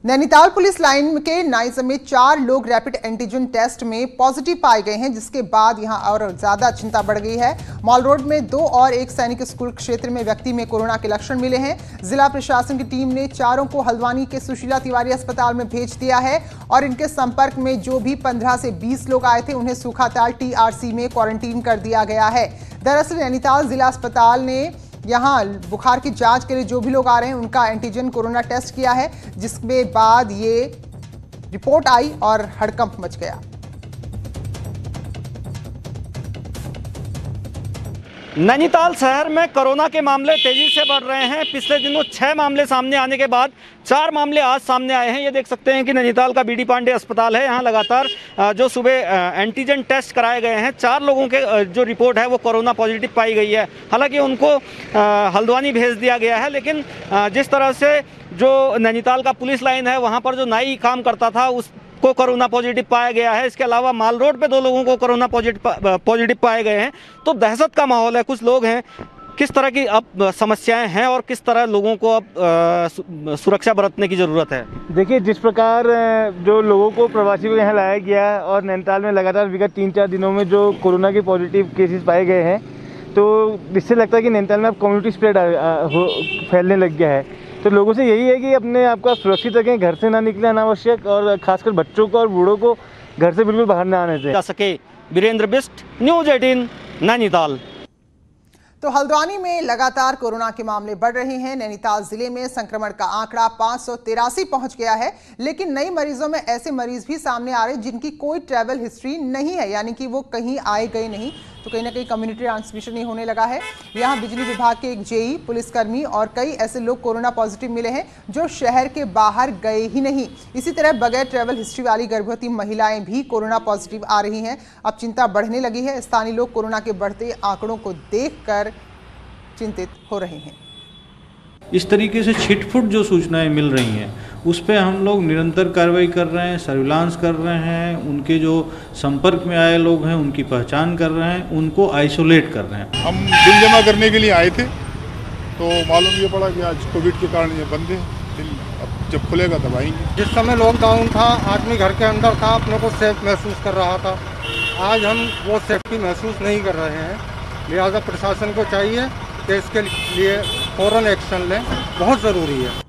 Nainital police line के नाई समेत 4 लोग रैपिड एंटीजन टेस्ट में पॉजिटिव पाए गए हैं, जिसके बाद यहां और ज्यादा चिंता बढ़ गई है। मॉल रोड में 2 और एक सैनिक स्कूल क्षेत्र में व्यक्ति में कोरोना के लक्षण मिले हैं। जिला प्रशासन की टीम ने चारों को हल्द्वानी के सुशीला तिवारी अस्पताल में भेज दिया है और इनके संपर्क में जो भी 15 से 20 लोग आए थे उन्हें सूखाताल TRC में क्वारंटीन कर दिया गया है। दरअसल नैनीताल जिला अस्पताल ने यहाँ बुखार की जांच के लिए जो भी लोग आ रहे हैं उनका एंटीजन कोरोना टेस्ट किया है, जिसके बाद ये रिपोर्ट आई और हड़कंप मच गया। नैनीताल शहर में कोरोना के मामले तेजी से बढ़ रहे हैं। पिछले दिनों 6 मामले सामने आने के बाद 4 मामले आज सामने आए हैं। ये देख सकते हैं कि नैनीताल का BD पांडे अस्पताल है। यहाँ लगातार जो सुबह एंटीजन टेस्ट कराए गए हैं, 4 लोगों के जो रिपोर्ट है वो कोरोना पॉजिटिव पाई गई है। हालांकि उनको हल्द्वानी भेज दिया गया है, लेकिन जिस तरह से जो नैनीताल का पुलिस लाइन है वहाँ पर जो नाई काम करता था उस को कोरोना पॉजिटिव पाया गया है। इसके अलावा माल रोड पे 2 लोगों को कोरोना पॉजिटिव पाए गए हैं। तो दहशत का माहौल है। कुछ लोग हैं, किस तरह की अब समस्याएं हैं और किस तरह लोगों को अब सुरक्षा बरतने की ज़रूरत है? देखिए, जिस प्रकार जो लोगों को प्रवासी को यहाँ लाया गया है और नैनीताल में लगातार विगत 3-4 दिनों में जो कोरोना के पॉजिटिव केसेस पाए गए हैं, तो इससे लगता है कि नैनीताल में अब कम्युनिटी स्प्रेड फैलने लग गया है। तो लोगों से यही है कि अपने आप को सुरक्षित रखें, घर से ना निकलें अनावश्यक, और खासकर बच्चों को और बूढ़ों को घर से बिल्कुल बाहर ना आने दें। सके वीरेंद्र बिस्ट, न्यूज़ 18 नैनीताल। तो हल्द्वानी में लगातार कोरोना के मामले बढ़ रहे हैं। नैनीताल जिले में संक्रमण का आंकड़ा 583 पहुंच गया है, लेकिन नए मरीजों में ऐसे मरीज भी सामने आ रहे हैं जिनकी कोई ट्रैवल हिस्ट्री नहीं है, यानी कि वो कहीं आए गए नहीं। तो कहीं ना कहीं कम्युनिटी ट्रांसमिशन ही होने लगा है। यहाँ बिजली विभाग के एक JE, पुलिसकर्मी और कई ऐसे लोग कोरोना पॉजिटिव मिले हैं जो शहर के बाहर गए ही नहीं। इसी तरह बगैर ट्रैवल हिस्ट्री वाली गर्भवती महिलाएं भी कोरोना पॉजिटिव आ रही हैं। अब चिंता बढ़ने लगी है। स्थानीय लोग कोरोना के बढ़ते आंकड़ों को देखकर चिंतित हो रहे हैं। इस तरीके से छिटपुट जो सूचनाएं मिल रही हैं उस पर हम लोग निरंतर कार्रवाई कर रहे हैं, सर्विलांस कर रहे हैं। उनके जो संपर्क में आए लोग हैं उनकी पहचान कर रहे हैं, उनको आइसोलेट कर रहे हैं। हम बिल जमा करने के लिए आए थे तो मालूम ये पड़ा कि आज कोविड के कारण ये बंद है। बिल अब जब खुलेगा तब आएंगे। जिस समय लॉकडाउन था, आदमी घर के अंदर था, अपने को सेफ महसूस कर रहा था। आज हम वो सेफ्टी महसूस नहीं कर रहे हैं। लिहाजा प्रशासन को चाहिए कि इसके लिए फौरन एक्शन लें, बहुत ज़रूरी है।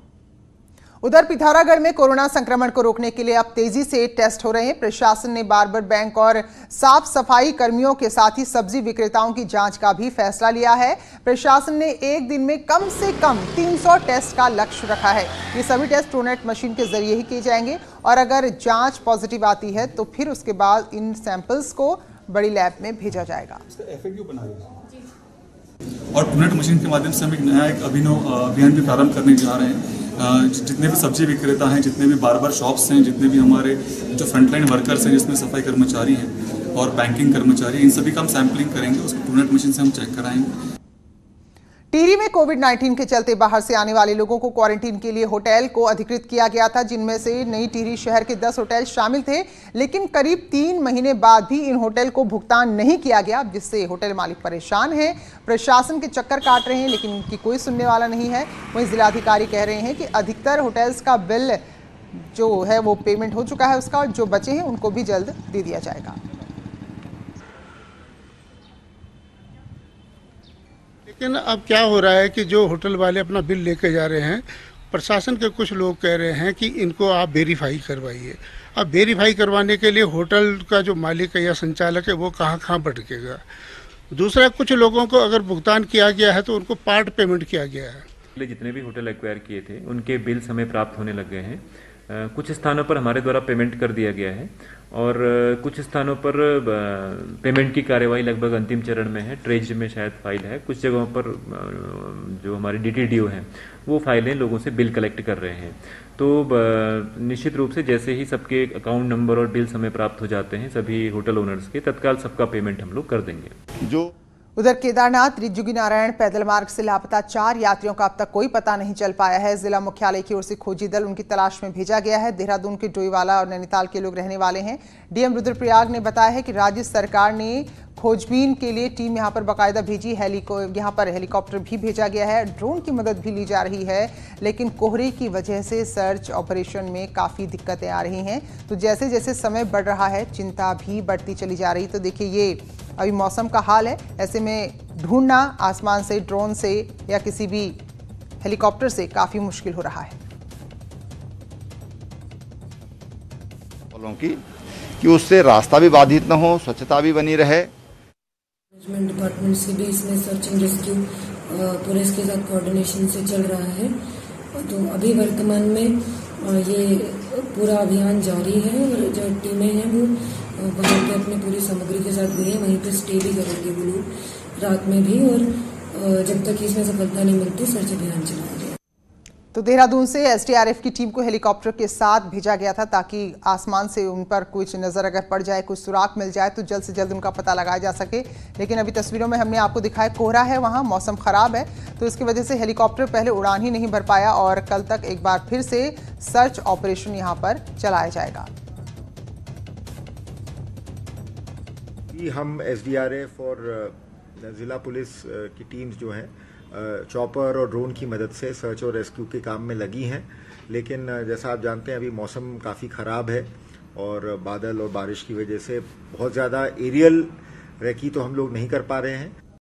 उधर पिथौरागढ़ में कोरोना संक्रमण को रोकने के लिए अब तेजी से टेस्ट हो रहे हैं। प्रशासन ने बार्बर बैंक और साफ सफाई कर्मियों के साथ ही सब्जी विक्रेताओं की जांच का भी फैसला लिया है। प्रशासन ने एक दिन में कम से कम 300 टेस्ट का लक्ष्य रखा है। ये सभी टेस्ट ट्रूनेट मशीन के जरिए ही किए जाएंगे और अगर जांच पॉजिटिव आती है तो फिर उसके बाद इन सैंपल्स को बड़ी लैब में भेजा जाएगा। और ट्रूनेट मशीन के माध्यम से हम एक नया अभिनव अभियान भी प्रारंभ करने जा रहे हैं। जितने भी सब्जी विक्रेता हैं, जितने भी बार्बर शॉप्स हैं, जितने भी हमारे जो फ्रंटलाइन वर्कर्स हैं, जिसमें सफाई कर्मचारी हैं और बैंकिंग कर्मचारी, इन सभी का हम सैंपलिंग करेंगे। उसको ट्रूनेट मशीन से हम चेक कराएंगे। टिहरी में कोविड-19 के चलते बाहर से आने वाले लोगों को क्वारंटीन के लिए होटल को अधिकृत किया गया था, जिनमें से नई टिहरी शहर के 10 होटल शामिल थे। लेकिन करीब 3 महीने बाद भी इन होटल को भुगतान नहीं किया गया, जिससे होटल मालिक परेशान हैं। प्रशासन के चक्कर काट रहे हैं, लेकिन उनकी कोई सुनने वाला नहीं है। वहीं जिलाधिकारी कह रहे हैं कि अधिकतर होटल्स का बिल जो है वो पेमेंट हो चुका है उसका, और जो बचे हैं उनको भी जल्द दे दिया जाएगा। लेकिन अब क्या हो रहा है कि जो होटल वाले अपना बिल लेके जा रहे हैं, प्रशासन के कुछ लोग कह रहे हैं कि इनको आप वेरीफाई करवाइए। अब वेरीफाई करवाने के लिए होटल का जो मालिक है या संचालक है वो कहाँ भटकेगा। दूसरा, कुछ लोगों को अगर भुगतान किया गया है तो उनको पार्ट पेमेंट किया गया है। जितने भी होटल एक्वायर किए थे उनके बिल हमें प्राप्त होने लग गए हैं। कुछ स्थानों पर हमारे द्वारा पेमेंट कर दिया गया है और कुछ स्थानों पर पेमेंट की कार्यवाही लगभग अंतिम चरण में है। ट्रेज में शायद फाइल है। कुछ जगहों पर जो हमारे DTDO हैं वो फाइलें लोगों से बिल कलेक्ट कर रहे हैं। तो निश्चित रूप से जैसे ही सबके अकाउंट नंबर और बिल्स हमें प्राप्त हो जाते हैं सभी होटल ओनर्स के, तत्काल सबका पेमेंट हम लोग कर देंगे। उधर केदारनाथ त्रिजुगी नारायण पैदल मार्ग से लापता 4 यात्रियों का अब तक कोई पता नहीं चल पाया है। जिला मुख्यालय की ओर से खोजी दल उनकी तलाश में भेजा गया है। देहरादून के डोईवाला और नैनीताल के लोग रहने वाले हैं। डीएम रुद्रप्रयाग ने बताया है कि राज्य सरकार ने खोजबीन के लिए टीम यहां पर बाकायदा भेजी। यहां पर हेलीकॉप्टर भी भेजा गया है, ड्रोन की मदद भी ली जा रही है, लेकिन कोहरे की वजह से सर्च ऑपरेशन में काफ़ी दिक्कतें आ रही हैं। तो जैसे जैसे समय बढ़ रहा है चिंता भी बढ़ती चली जा रही। तो देखिए ये अभी मौसम का हाल है, ऐसे में ढूंढना आसमान से, ड्रोन से या किसी भी हेलीकॉप्टर से काफ़ी मुश्किल हो रहा है। कि उससे रास्ता भी बाधित न हो, स्वच्छता भी बनी रहे। मैनेजमेंट डिपार्टमेंट से भी इसमें सर्च एंड रेस्क्यू पुलिस के साथ कोऑर्डिनेशन से चल रहा है। तो अभी वर्तमान में ये पूरा अभियान जारी है और जो टीमें हैं वो वहाँ पे अपनी पूरी सामग्री के साथ गई है। वहीं पे स्टे भी करेंगे वो लोग रात में भी, और जब तक इसमें सफलता नहीं मिलती सर्च अभियान चलाया जाए। तो देहरादून से एसडीआरएफ की टीम को हेलीकॉप्टर के साथ भेजा गया था ताकि आसमान से उन पर कुछ नजर अगर पड़ जाए, कुछ सुराग मिल जाए तो जल्द से जल्द उनका पता लगाया जा सके। लेकिन अभी तस्वीरों में हमने आपको दिखाया कोहरा है, वहां मौसम खराब है, तो इसकी वजह से हेलीकॉप्टर पहले उड़ान ही नहीं भर पाया और कल तक एक बार फिर से सर्च ऑपरेशन यहां पर चलाया जाएगा। हम एसडीआरएफ और जिला पुलिस की टीम्स जो हैं चॉपर और ड्रोन की मदद से सर्च और रेस्क्यू के काम में लगी हैं। लेकिन जैसा आप जानते हैं अभी मौसम काफ़ी ख़राब है और बादल और बारिश की वजह से बहुत ज़्यादा एरियल रेकी तो हम लोग नहीं कर पा रहे हैं।